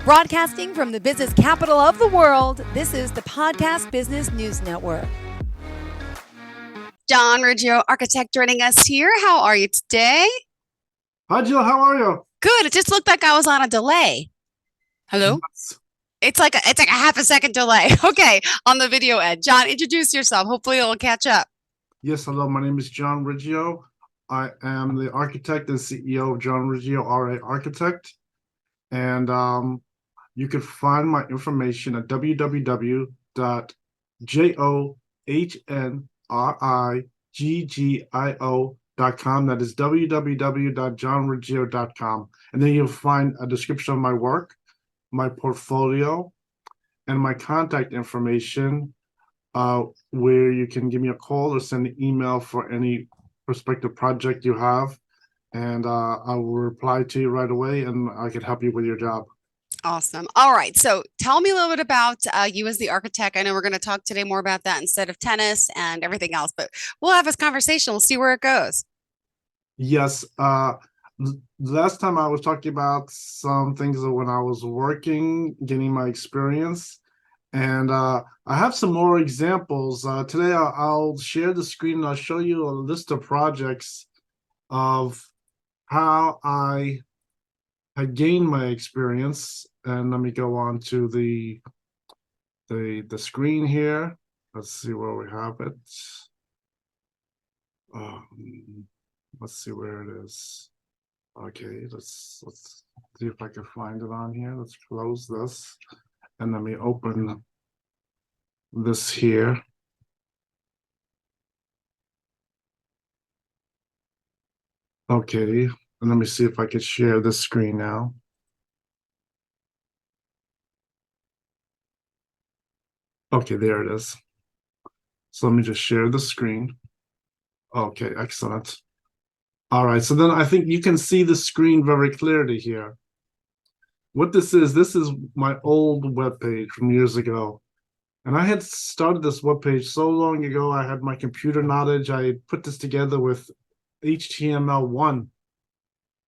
Broadcasting from the business capital of the world, this is the Podcast Business News Network. John Riggio, architect, joining us here. How are you today? Hi, Jill. How are you? Good. It just looked like I was on a delay. Hello? Yes. It's like a half a second delay. Okay, on the video end. John, introduce yourself. Hopefully it'll catch up. Yes, hello. My name is John Riggio. I am the architect and CEO of John Riggio, RA Architect. And you can find my information at www.johnriggio.com. That is www.johnriggio.com. And then you'll find a description of my work, my portfolio, and my contact information, where you can give me a call or send an email for any prospective project you have. And I will reply to you right away, and I can help you with your job. Awesome. All right. So tell me a little bit about you as the architect. I know we're going to talk today more about that instead of tennis and everything else, but we'll have this conversation. We'll see where it goes. Yes. Last time I was talking about some things when I was working, getting my experience. And I have some more examples. Today I'll share the screen and I'll show you a list of projects of how I had gained my experience. And let me go on to the screen here. Let's see where we have it. Let's see where it is. Okay, let's see if I can find it on here. Let's close this. And let me open this here. Okay, and let me see if I can share this screen now. Okay, there it is. So let me just share the screen. Okay, excellent. All right, so then I think you can see the screen very clearly here. What this is my old webpage from years ago. And I had started this webpage so long ago. I had my computer knowledge. I put this together with HTML1.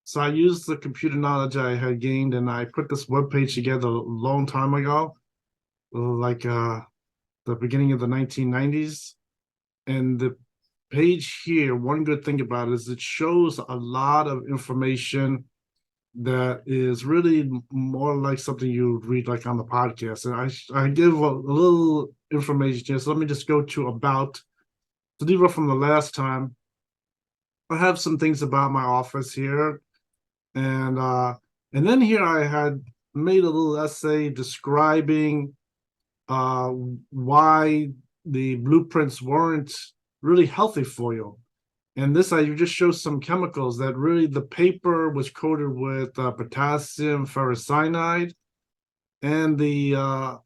So I used the computer knowledge I had gained, and I put this webpage together a long time ago, like the beginning of the 1990s. And the page here, one good thing about it is it shows a lot of information that is really more like something you would read like on the podcast. And I give a little information here. So let me just go to about. So these were from the last time. I have some things about my office here. And then here I had made a little essay describing why the blueprints weren't really healthy for you. And this I just show some chemicals that really the paper was coated with potassium ferricyanide, and the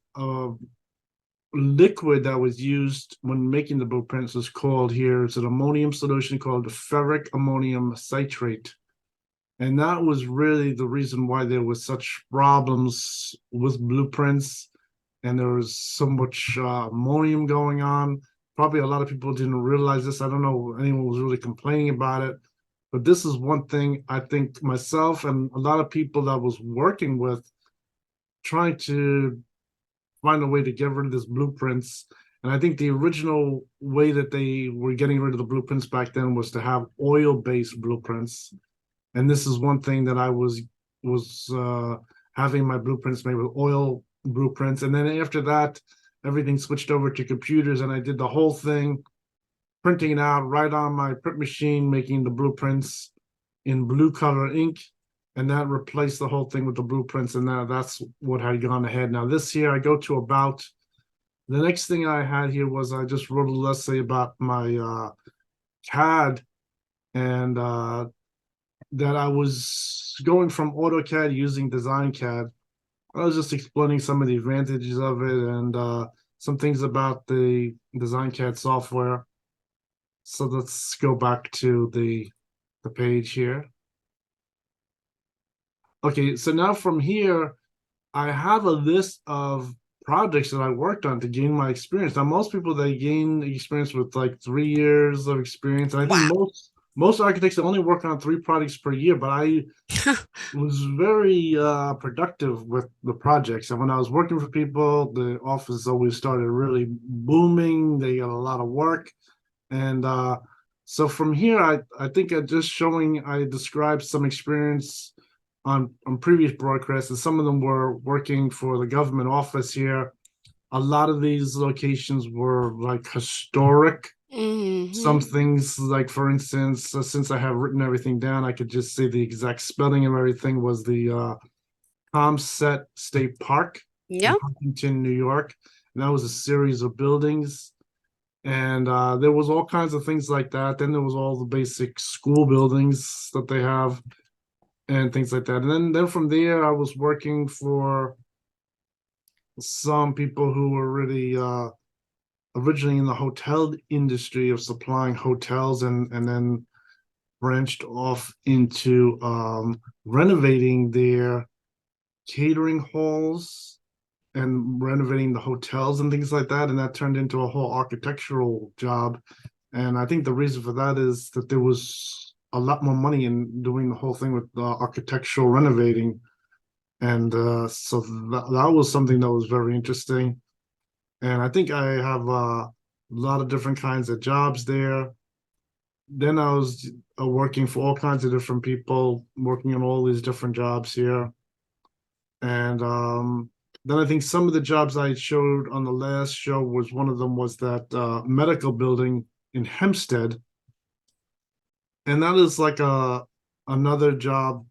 liquid that was used when making the blueprints is called here, it's an ammonium solution called ferric ammonium citrate. And that was really the reason why there was such problems with blueprints, and there was so much ammonium going on. Probably a lot of people didn't realize this. I don't know if anyone was really complaining about it, but this is one thing I think myself and a lot of people that I was working with trying to find a way to get rid of these blueprints. And I think the original way that they were getting rid of the blueprints back then was to have oil-based blueprints. And this is one thing that I was having my blueprints made with oil blueprints. And then after that, everything switched over to computers, and I did the whole thing, printing it out right on my print machine, making the blueprints in blue color ink, and that replaced the whole thing with the blueprints, and that's what had gone ahead. Now this here, I go to about, the next thing I had here was I just wrote a little essay about my CAD, and that I was going from AutoCAD using DesignCAD. I was just explaining some of the advantages of it and some things about the DesignCAD software. So let's go back to the page here. Okay, so now from here, I have a list of projects that I worked on to gain my experience. Now, most people, they gain experience with like 3 years of experience. And I think most architects only work on 3 projects per year, but I was very productive with the projects. And when I was working for people, the office always started really booming. They got a lot of work. And so from here, I think I described some experience on previous broadcasts, and some of them were working for the government office here. A lot of these locations were like historic. Some things, like for instance, since I have written everything down, I could just say the exact spelling of everything was the Comset State Park in Yep. Huntington, New York. And that was a series of buildings. And there was all kinds of things like that. Then there was all the basic school buildings that they have and things like that. And then from there, I was working for some people who were really originally in the hotel industry of supplying hotels, and then branched off into renovating their catering halls and renovating the hotels and things like that. And that turned into a whole architectural job. And I think the reason for that is that there was a lot more money in doing the whole thing with architectural renovating. And so that was something that was very interesting. And I think I have a lot of different kinds of jobs there. Then I was working for all kinds of different people, working on all these different jobs here. And then I think some of the jobs I showed on the last show was one of them was that medical building in Hempstead. And that is like another job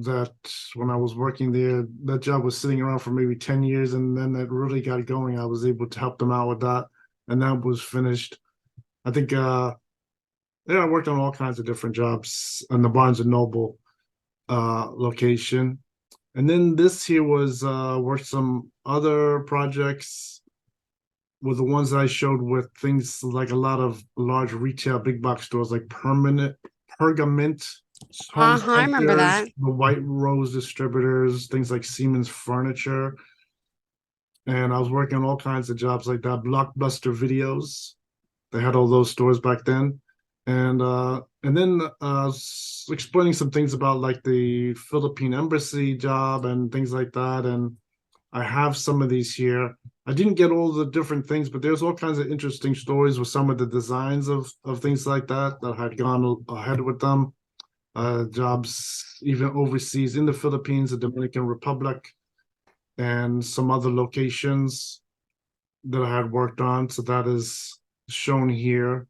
that when I was working there, that job was sitting around for maybe 10 years, and then it really got going. I was able to help them out with that, and that was finished. I think yeah, I worked on all kinds of different jobs on the Barnes and Noble location. And then this here was worked some other projects with the ones I showed with things like a lot of large retail big box stores like Pergament Home I remember Centers, that. the White Rose distributors, things like Siemens Furniture. And I was working on all kinds of jobs like that. Blockbuster Videos. They had all those stores back then. And then explaining some things about like the Philippine embassy job and things like that. And I have some of these here. I didn't get all the different things, but there's all kinds of interesting stories with some of the designs of things like that had gone ahead with them. Jobs even overseas in the Philippines, the Dominican Republic, and some other locations that I had worked on. So that is shown here.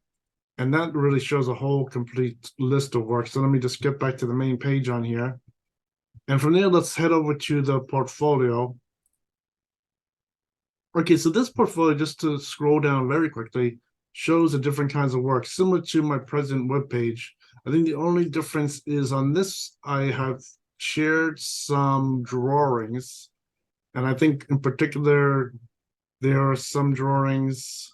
And that really shows a whole complete list of work. So let me just get back to the main page on here. And from there, let's head over to the portfolio. Okay, so this portfolio, just to scroll down very quickly, shows the different kinds of work, similar to my present webpage. I think the only difference is on this, I have shared some drawings. And I think in particular, there are some drawings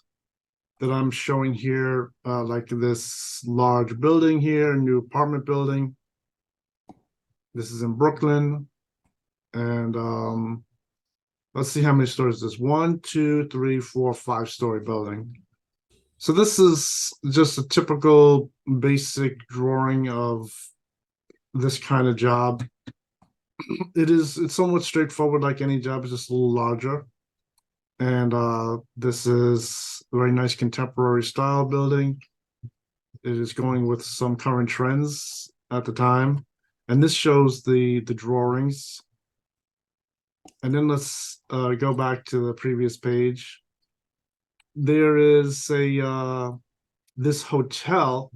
that I'm showing here, like this large building here, new apartment building. This is in Brooklyn. And let's see how many stories this is. 1, 2, 3, 4, 5-story building. So this is just a typical basic drawing of this kind of job. It's somewhat straightforward, like any job, it's just a little larger. And this is a very nice contemporary style building. It is going with some current trends at the time. And this shows the drawings. And then let's go back to the previous page. There is this hotel.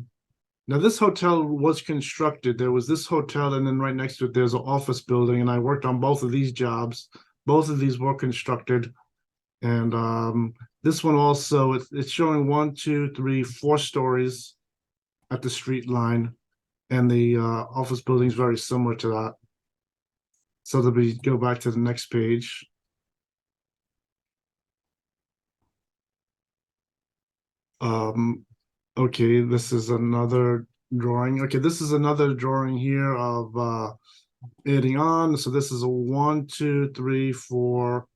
Now, this hotel was constructed. There was this hotel, and then right next to it, there's an office building. And I worked on both of these jobs. Both of these were constructed. And this one also, it's showing 1, 2, 3, 4 stories at the street line. And the office building is very similar to that. So that we go back to the next page. Okay, this is another drawing. Okay, this is another drawing here of adding on. So this is a 1, 2, 3, 4,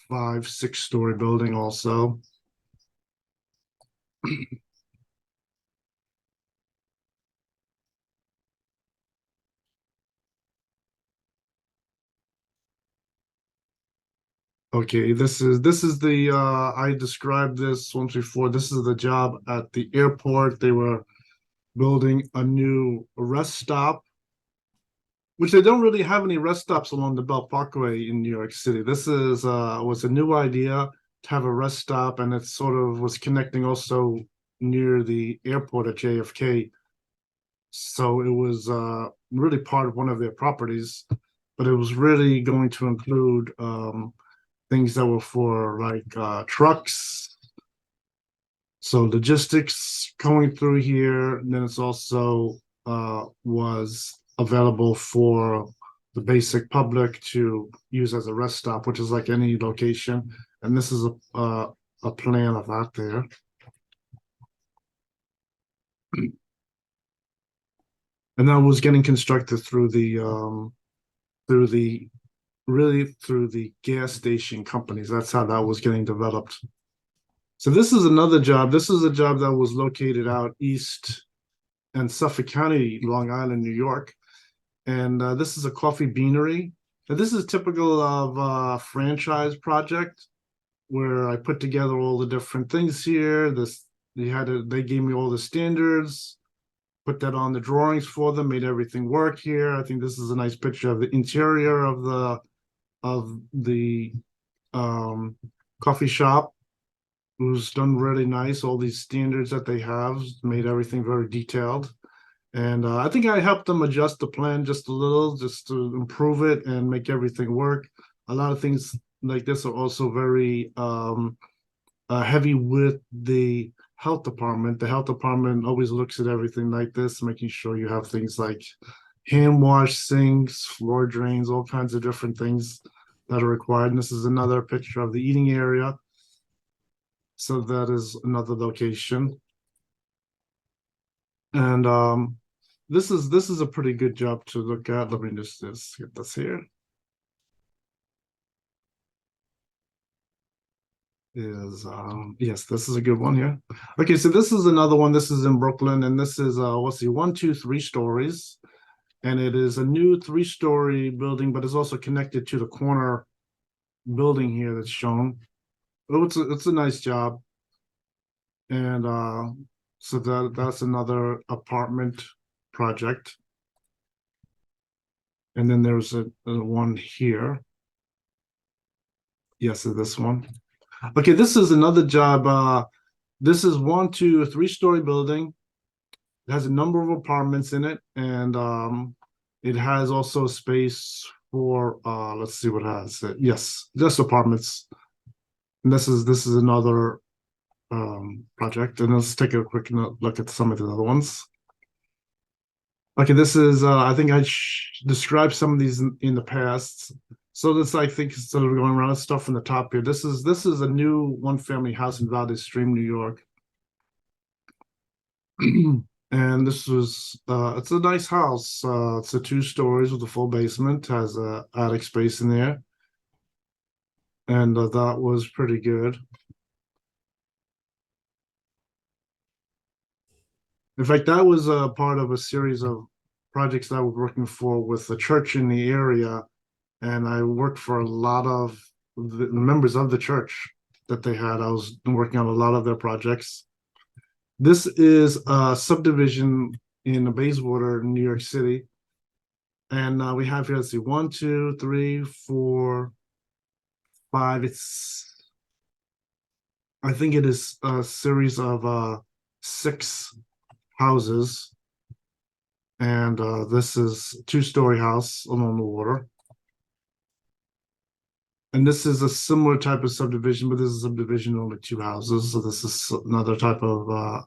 5, 6-story building also. Okay, this is the I described this once before. This is the job at the airport. They were building a new rest stop, which they don't really have any rest stops along the Belt Parkway in New York City. This is was a new idea to have a rest stop, and it sort of was connecting also near the airport at JFK. So it was really part of one of their properties, but it was really going to include things that were for like trucks. So logistics going through here, and then it's also was available for the basic public to use as a rest stop, which is like any location. And this is a plan of that there. And that was getting constructed through the really through the gas station companies. That's how that was getting developed. So this is another job. This is a job that was located out east in Suffolk County, Long Island, New York. And this is a coffee beanery. And this is typical of a franchise project where I put together all the different things here. They gave me all the standards, put that on the drawings for them, made everything work here. I think this is a nice picture of the interior of the coffee shop. It was done really nice. All these standards that they have made everything very detailed. And I think I helped them adjust the plan just a little, just to improve it and make everything work. A lot of things like this are also very heavy with the health department. The health department always looks at everything like this, making sure you have things like hand wash sinks, floor drains, all kinds of different things that are required. And this is another picture of the eating area. So that is another location. And this is a pretty good job to look at. Let me just get this here. Yes, this is a good one here. Okay, so this is another one. This is in Brooklyn, and this is let's see, 1, 2, 3 stories. And it is a new 3-story building, but it's also connected to the corner building here that's shown. Oh, it's a nice job. And so that's another apartment project. And then there's a one here. Yes, this one. Okay, this is another job. This is 1, 2, 3-story building. It has a number of apartments in it, and it has also space for let's see what it has. Yes, just apartments. And this is another project. And let's take a quick look at some of the other ones. Okay, this is I think I described some of these in the past. So this, I think, instead of going around, let's start from the top here. This is a new 1-family house in Valley Stream, New York. And this was it's a nice house. It's a 2 stories with a full basement, has a attic space in there. And that was pretty good. In fact, that was a part of a series of projects that I was working for with the church in the area. And I worked for a lot of the members of the church that they had. I was working on a lot of their projects. This is a subdivision in Bayswater, New York City. And we have here, let's see, 1, 2, 3, 4, 5. I think it is a series of 6 houses. And this is a 2-story house along the water. And this is a similar type of subdivision, but this is a subdivision only 2 houses. So this is another type of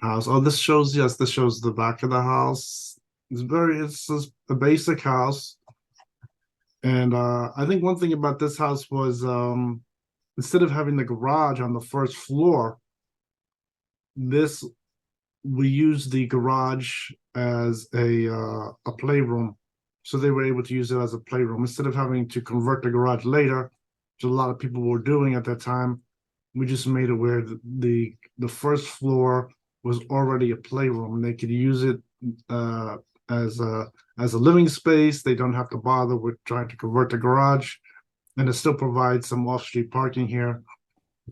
house. Oh, this shows the back of the house. It's a basic house. And I think one thing about this house was instead of having the garage on the first floor, we used the garage as a playroom. So they were able to use it as a playroom instead of having to convert the garage later, which a lot of people were doing at that time. We just made it where the first floor was already a playroom, and they could use it as a living space. They don't have to bother with trying to convert the garage. and it still provides some off-street parking here.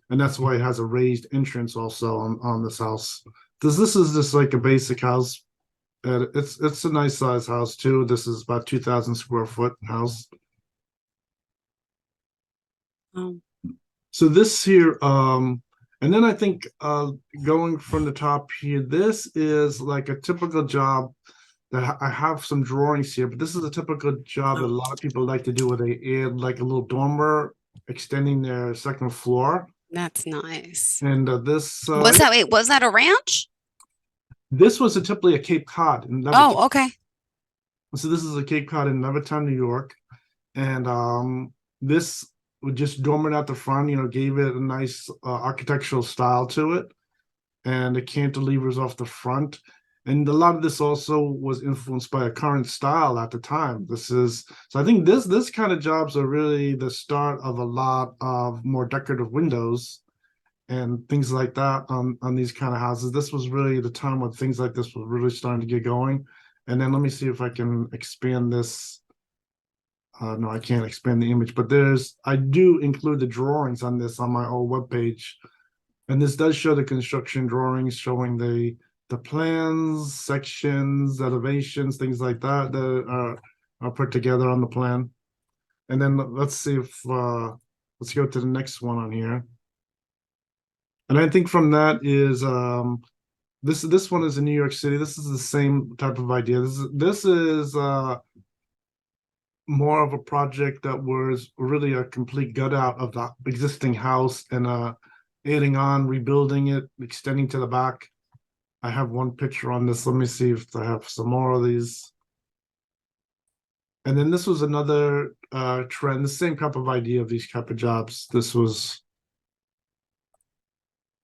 And that's why it has a raised entrance also on this house. This is just like a basic house. It's a nice size house too. This is about 2,000 square foot house. Um, So this here, and then I think going from the top here, this is like a typical job that I have some drawings here, but this is a typical job that a lot of people like to do where they add like a little dormer extending their second floor. that's nice. And this Was that a ranch? this was typically a Cape Cod in Oh, okay. So this is a Cape Cod in Levittown, New York. And this would just dormer at the front, gave it a nice architectural style to it. And the cantilevers off the front. And a lot of this also was influenced by a current style at the time. So I think this kind of jobs are really the start of a lot of more decorative windows and things like that on these kind of houses. This was really the time when things like this were really starting to get going. And then let me see if I can expand this. No, I can't expand the image, but I do include the drawings on this on my old webpage. And this does show the construction drawings showing the plans, sections, elevations, things like that are put together on the plan. And then let's see if let's go to the next one on here. And I think from that is this one is in New York City. This is the same type of idea. This is more of a project that was really a complete gut out of the existing house and adding on, rebuilding it, extending to the back. I have one picture on this. Let me see if I have some more of these. And then this was another trend, the same type of idea of these type of jobs. This was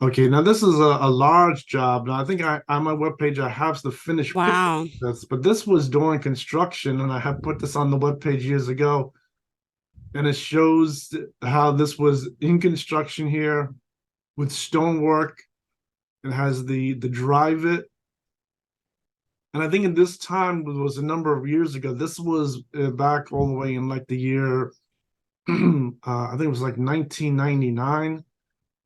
okay. Now this is a large job. Now I think on my webpage I have the finished Wow. picture of this, but this was during construction, and I have put this on the webpage years ago. And it shows how this was in construction here with stonework. It has the drive it. And I think in this time was a number of years ago. This was back all the way in like the year, I think it was like 1999.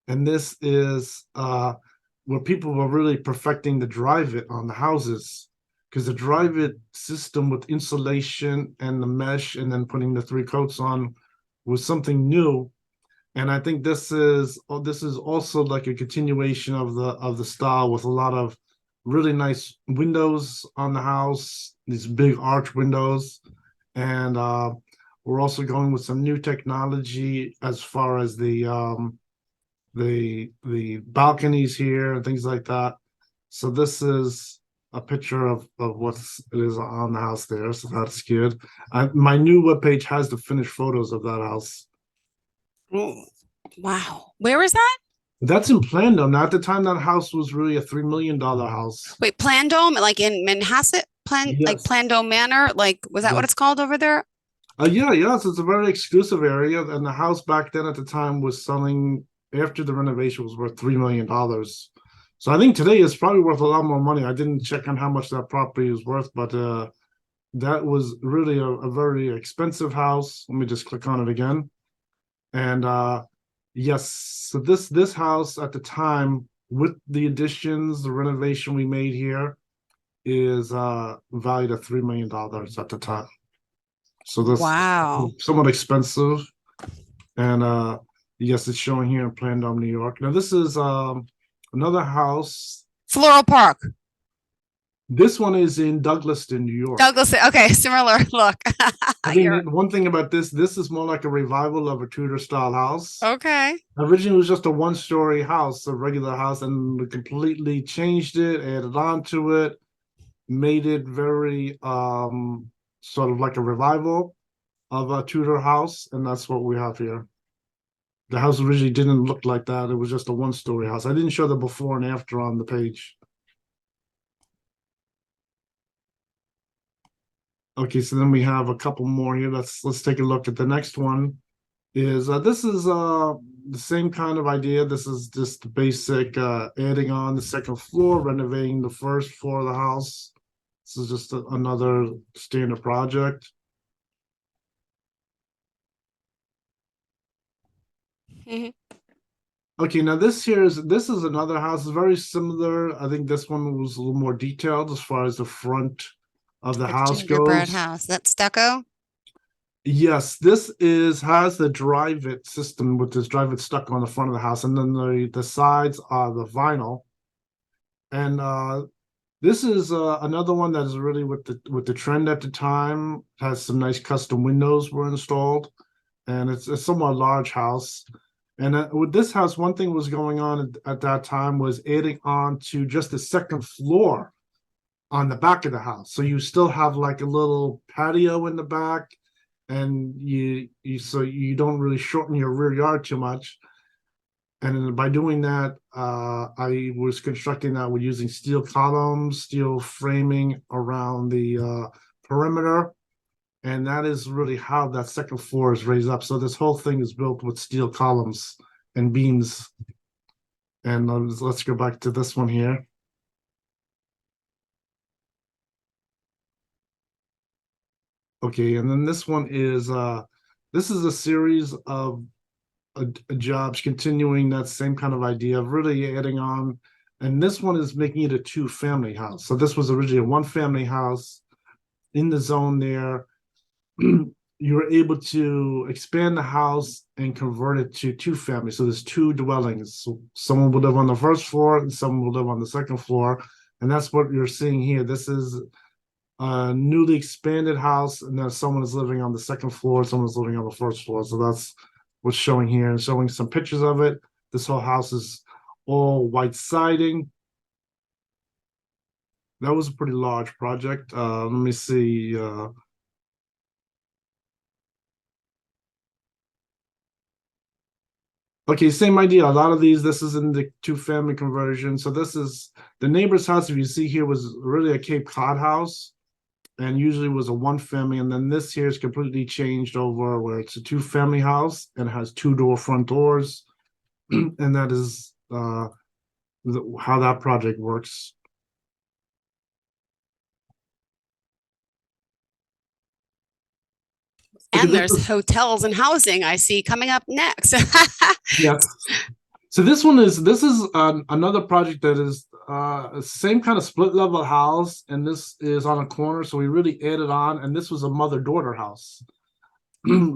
And this is where people were really perfecting the drive it on the houses, because the drive it system with insulation and the mesh and then putting the 3 coats on was something new. And I think this is also like a continuation of the style with a lot of really nice windows on the house, these big arch windows. And we're also going with some new technology as far as the balconies here and things like that. So this is a picture of what it is on the house there. So that's good. My new webpage has the finished photos of that house. Oh, wow. Where is that? That's in Plandome. Now, at the time, that house was really a $3 million house. Wait, Plandome, like in Manhasset, like Yes. Plandome Manor? Like, was that what Yes. it's called over there? Yes, it's a very exclusive area, and the house back then at the time was selling after the renovation was worth $3 million. So I think today it's probably worth a lot more money. I didn't check on how much that property is worth, but that was really a very expensive house. Let me just click on it again. And yes, so this house at the time, with the additions, the renovation we made here, is valued at $3 million at the time. So this Wow. somewhat expensive. And yes, it's showing here in Plandome, New York. Now this is another house. Floral Park. This one is in Douglaston, New York. Douglas. Okay, similar look. I think one thing about this is more like a revival of a Tudor style house. Okay. Originally, it was just a 1-story house, a regular house, and we completely changed it, added on to it, made it very sort of like a revival of a Tudor house, and that's what we have here. The house originally didn't look like that. It was just a 1-story house. I didn't show the before and after on the page. Okay, so then we have a couple more here. Let's take a look at the next one. This is the same kind of idea. This is just the basic adding on the second floor, renovating the first floor of the house. This is just another standard project. Mhm. Okay, now this is another house. It's very similar. I think this one was a little more detailed as far as the front of the A house gingerbread goes. house. That's stucco. Yes, has the drive it system with this drive it stuck on the front of the house, and then the sides are the vinyl. And this is another one that is really with the trend at the time. Has some nice custom windows were installed, and it's a somewhat large house. And with this house, one thing was going on at that time was adding on to just the second floor on the back of the house. So you still have like a little patio in the back, and so you don't really shorten your rear yard too much. And by doing that, I was constructing that with using steel columns, steel framing around the perimeter. And that is really how that second floor is raised up. So this whole thing is built with steel columns and beams. And let's go back to this one here. Okay, and then this one is this is a series of jobs continuing that same kind of idea of really adding on. And this one is making it a two-family house. So this was originally a one-family house in the zone there. You were able to expand the house and convert it to two families. So there's two dwellings. So someone will live on the first floor and someone will live on the second floor. And that's what you're seeing here. This is a newly expanded house, and then someone is living on the second floor, someone is living on the first floor. So that's what's showing here, and showing some pictures of it. This whole house is all white siding. That was a pretty large project. Let me see. Okay, same idea. A lot of these, this is in the two-family conversion. So this is the neighbor's house. If you see here, was really a Cape Cod house, and usually was a one-family. And then this here is completely changed over, where it's a two-family house and has two front doors, and that is how that project works. And there's hotels and housing I see coming up next. Yes. So this is another project that is same kind of split level house, and this is on a corner. So we really added on, and this was a mother-daughter house.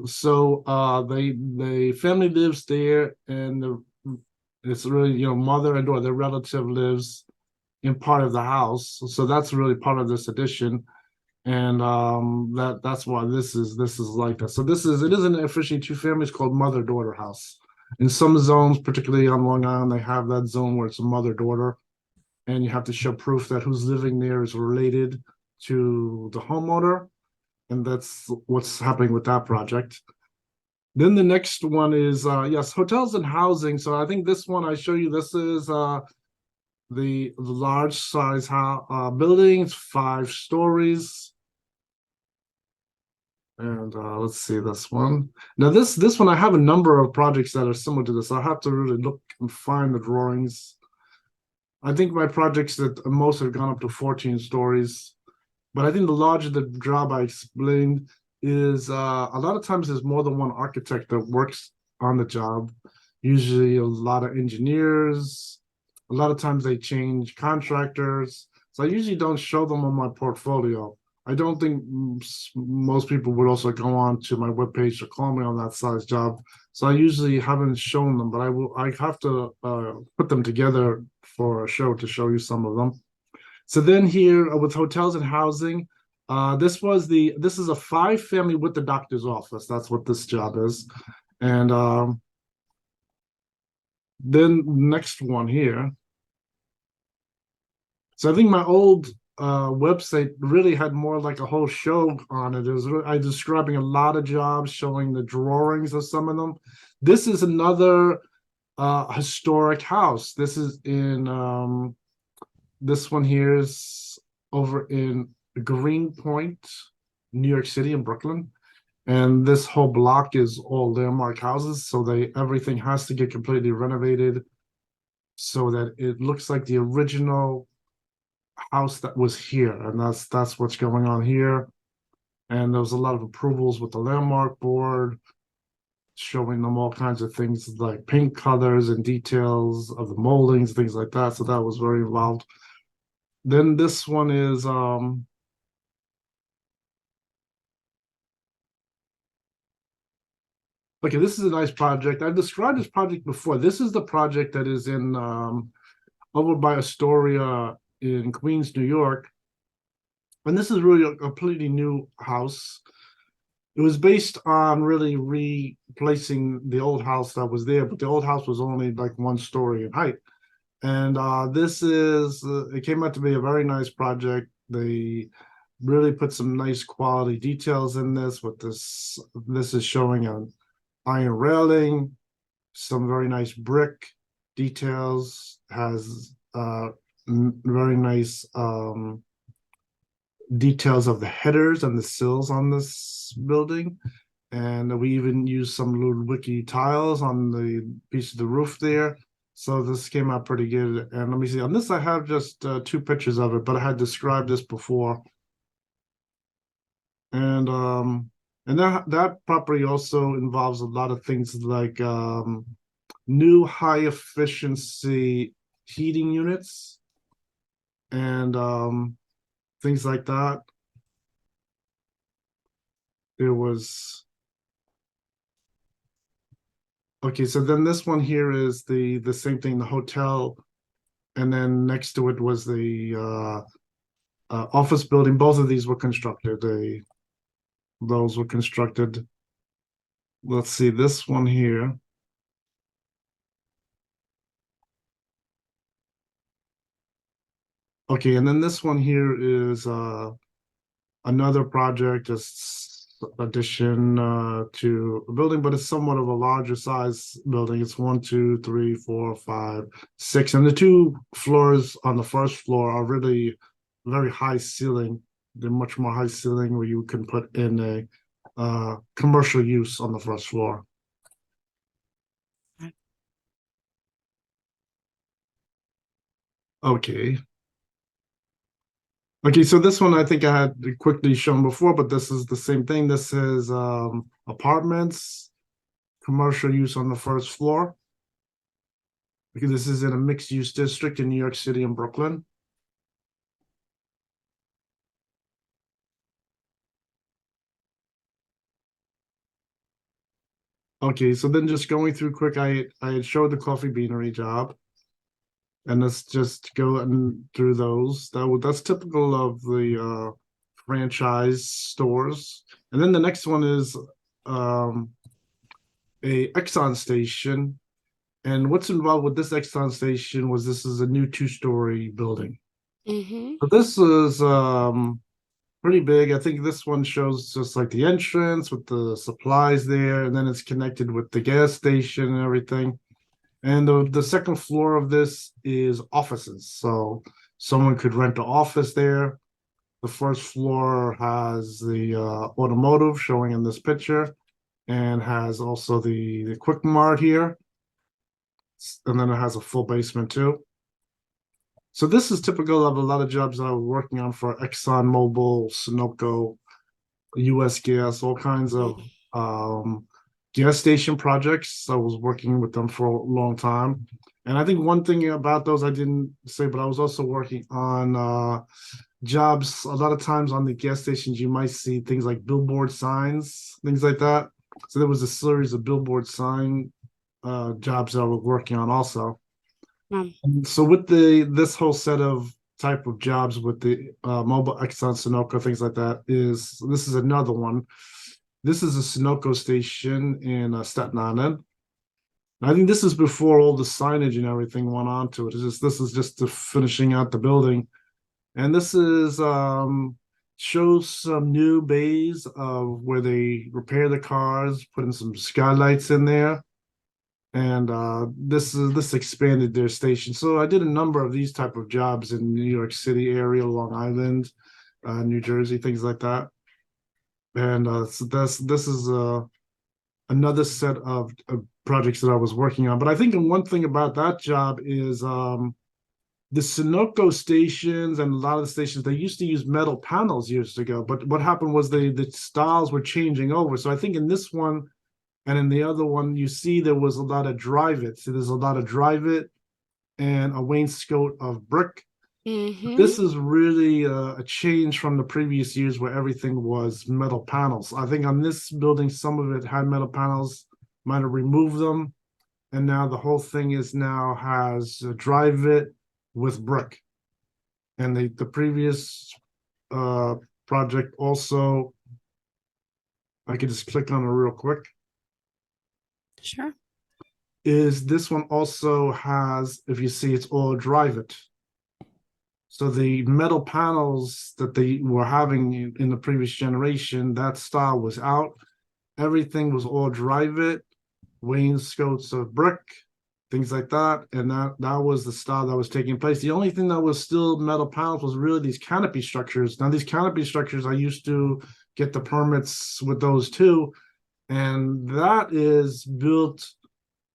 So the family lives there, and it's really mother and daughter, their relative lives in part of the house. So that's really part of this addition. And that's why this is like that. So it isn't officially two families, called mother-daughter house. In some zones, particularly on Long Island, they have that zone where it's a mother-daughter, and you have to show proof that who's living there is related to the homeowner, and that's what's happening with that project. Then the next one is yes, hotels and housing. So I think this one I show you, this is the large size buildings, 5 stories. And let's see this one. Now this one, I have a number of projects that are similar to this. I have to really look and find the drawings. I think my projects that most have gone up to 14 stories, but I think the larger the job I explained is a lot of times there's more than one architect that works on the job. Usually a lot of engineers. A lot of times they change contractors. So I usually don't show them on my portfolio. I don't think most people would also go on to my webpage to call me on that size job. So I usually haven't shown them, but I have to put them together for a show to show you some of them. So then here with hotels and housing, this is a 5-family with the doctor's office. That's what this job is. And then next one here. So I think my old website really had more like a whole show on it. I was describing a lot of jobs, showing the drawings of some of them. This is another historic house. This is in this one here is over in Greenpoint, New York City, in Brooklyn. And this whole block is all landmark houses. So everything has to get completely renovated so that it looks like the original house that was here. And that's what's going on here. And there was a lot of approvals with the landmark board showing them all kinds of things like paint colors and details of the moldings, things like that. So that was very involved. Then this one is okay, this is a nice project. I've described this project before. This is the project that is in over by Astoria in Queens, New York. And this is really a completely new house. It was based on really replacing the old house that was there, but the old house was only like 1 story in height. And this is, it came out to be a very nice project. They really put some nice quality details in this. With this is showing an iron railing, some very nice brick details, has very nice details of the headers and the sills on this building. And we even used some little wiki tiles on the piece of the roof there. So this came out pretty good. And let me see, on this I have just 2 pictures of it, but I had described this before. And that property also involves a lot of things like new high efficiency heating units and things like that. There was okay, so then this one here is the same thing, the hotel, and then next to it was the office building. Both of these were constructed. Those were constructed. Let's see this one here. Okay, and then this one here is another project, just addition to a building, but it's somewhat of a larger size building. It's 1, 2, 3, 4, 5, 6, and the 2 floors on the first floor are really very high ceiling. They're much more high ceiling, where you can put in a commercial use on the first floor. Okay. Okay, so this one I think I had quickly shown before, but this is the same thing. This is apartments, commercial use on the first floor. Because this is in a mixed use district in New York City and Brooklyn. Okay, so then just going through quick, I had showed the coffee beanery job. And let's just go through those. That's typical of the franchise stores. And then the next one is a Exxon station. And what's involved with this Exxon station was this is a new 2-story building. Mm-hmm. But this is pretty big. I think this one shows just like the entrance with the supplies there, and then it's connected with the gas station and everything. And the second floor of this is offices. So someone could rent an office there. The first floor has the automotive showing in this picture, and has also the Quick Mart here. And then it has a full basement too. So this is typical of a lot of jobs I was working on for Exxon Mobil, Sunoco, US Gas, all kinds of gas station projects. I was working with them for a long time. And I think one thing about those I didn't say, but I was also working on jobs. A lot of times on the gas stations, you might see things like billboard signs, things like that. So there was a series of billboard sign jobs that I was working on also. And so with this whole set of type of jobs with the Mobil, Exxon, Sunoco, things like that, this is another one. This is a Sunoco station in Staten Island. I think this is before all the signage and everything went on to it. This is just the finishing out the building. And this is shows some new bays of where they repair the cars, putting some skylights in there. And this expanded their station. So I did a number of these type of jobs in New York City area, Long Island, New Jersey, things like that. And so this is another set of projects that I was working on. But I think one thing about that job is the Sunoco stations and a lot of the stations, they used to use metal panels years ago. But what happened was the styles were changing over. So I think in this one, And in the other one, you see there was a lot of drive it. So there's a lot of drive it and a wainscot of brick. This is really a change from the previous years where everything was metal panels. I think on this building, some of it had metal panels, might have removed them. And now the whole thing has drive it with brick. And the previous project also, I could just click on it real quick. Sure. Is this one also has, if you see, it's all drive it. So the metal panels that they were having in the previous generation, that style was out. Everything was all drive it, wainscots of brick, things like that. And that was the style that was taking place. The only thing that was still metal panels was really these canopy structures. Now, these canopy structures, I used to get the permits with those too. And that is built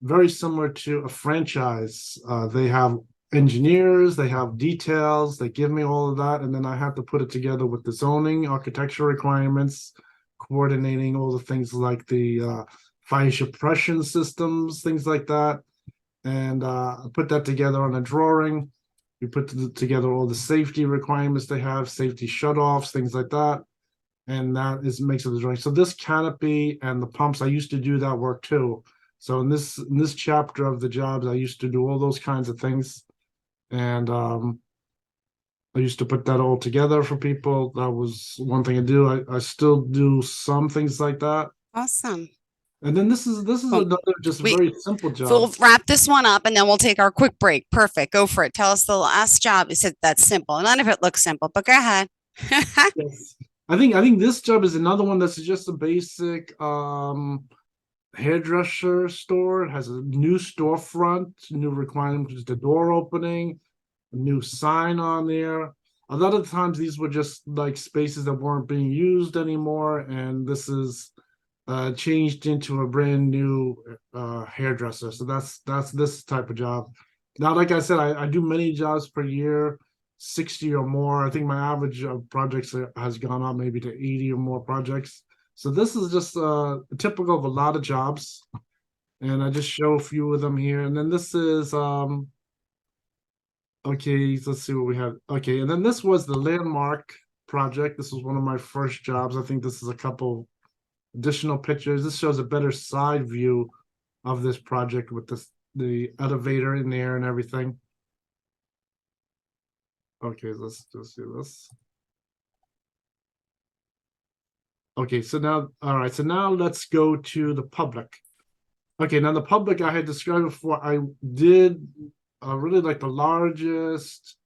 very similar to a franchise. They have engineers, they have details, they give me all of that, and then I have to put it together with the zoning, architectural requirements, coordinating all the things like the fire suppression systems, things like that, and put that together on a drawing. We put together all the safety requirements they have, safety shutoffs, things like that, and that makes it the drawing. So this canopy and the pumps, I used to do that work too. So in this chapter of the jobs, I used to do all those kinds of things. And I used to put that all together for people. That was one thing I do. I still do some things like that. Awesome. And then this is another just very simple job. So we'll wrap this one up and then we'll take our quick break. Perfect. Go for it. Tell us the last job. You said that's simple. None of it looks simple, but go ahead. Yes. I think this job is another one that's just a basic hairdresser store. It has a new storefront, new requirement, which is the door opening, a new sign on there. A lot of times these were just like spaces that weren't being used anymore, and this is changed into a brand new hairdresser. So that's this type of job. Now, like I said, I do many jobs per year, 60 or more. I think my average of projects has gone up maybe to 80 or more projects. So this is just typical of a lot of jobs, and I just show a few of them here. And then this is okay, let's see what we have. Okay, and then this was the landmark project. This was one of my first jobs. I think this is a couple additional pictures. This shows a better side view of this project with the elevator in there and everything. Okay, let's just do this. Okay, so now, all right, so now let's go to the public. Okay, now the public I had described before, I did really like the largest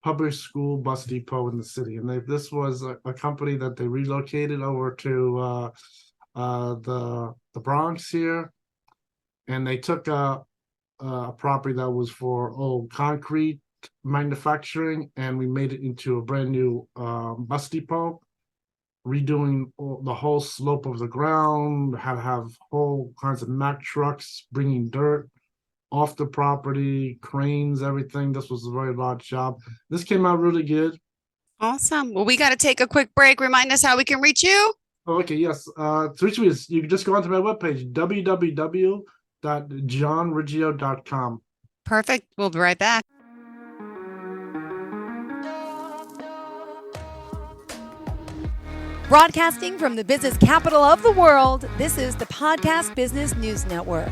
public school bus depot in the city. And this was a company that they relocated over to the Bronx here. And they took a property that was for old concrete manufacturing, and we made it into a brand new bus depot, redoing the whole slope of the ground, had to have whole kinds of Mack trucks bringing dirt off the property, cranes, everything. This was a very large job. This came out really good. Awesome. Well, we got to take a quick break. Remind us how we can reach you. Oh, okay, yes. To reach me, you can just go onto my webpage, www.johnriggio.com. Perfect. We'll be right back. Broadcasting from the business capital of the world, this is the Podcast Business News Network.